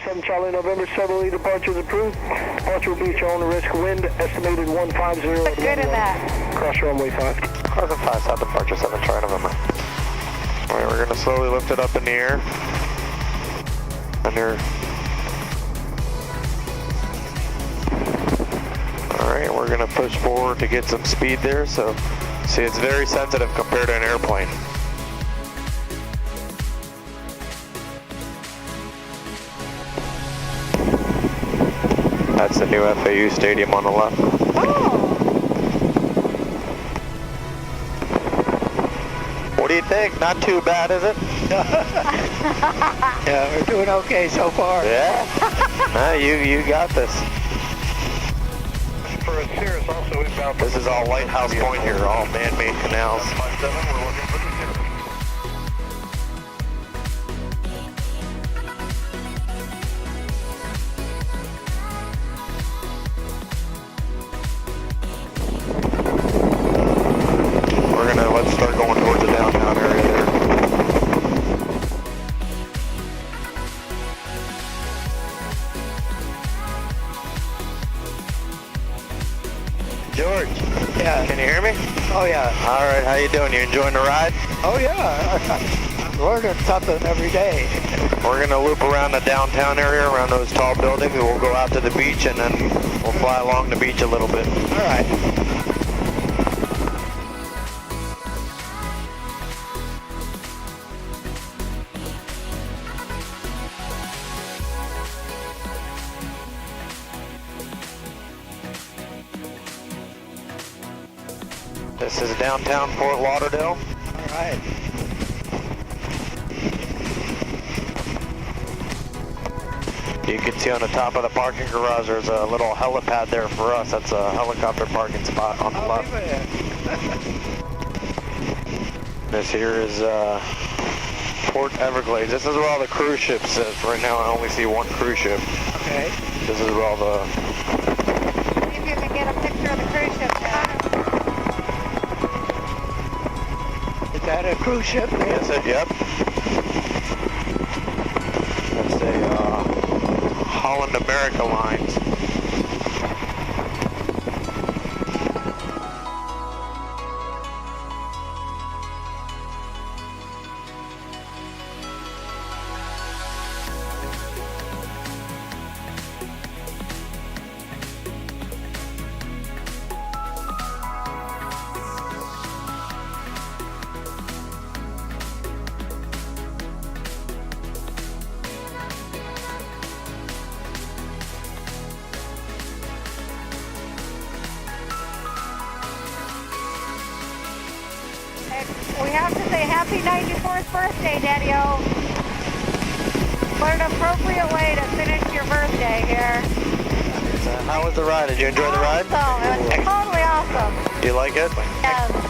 7 Charlie November, southerly departure is approved. Departure will be at your own risk. Wind estimated 150. Look good in that. Cross runway 5. Crossing 5 south departure 7 Charlie November. Alright, we're going to slowly lift it up in the air. Under. Alright, we're going to push forward to get some speed there. So, see, it's very sensitive compared to an airplane. That's the new FAU stadium on the left. Oh. What do you think? Not too bad, is it? Yeah, we're doing okay so far. Yeah? You got this. For a Cirrus also inbound. This is all Lighthouse Point here, all man-made canals. 57, we're looking for the Cirrus. Let's start going towards the downtown area there. George. Yeah. Can you hear me? Oh yeah. All right, how you doing? You enjoying the ride? Oh yeah. I'm learning something every day. We're gonna loop around the downtown area, around those tall buildings, and we'll go out to the beach, and then we'll fly along the beach a little bit. All right. This is downtown Fort Lauderdale. All right. You can see on the top of the parking garage there's a little helipad there for us. That's a helicopter parking spot on the left. This here is Port Everglades. This is where all the cruise ships is. Right now I only see one cruise ship. Okay. This is where all the... See if you can get a picture of the cruise ship there. Is that a cruise ship? Yes, yep. That's a Holland America Lines. We have to say happy 94th birthday, Daddy-O. What an appropriate way to finish your birthday here. How was the ride? Did you enjoy the ride? Awesome. It was totally awesome. Do you like it? Yes.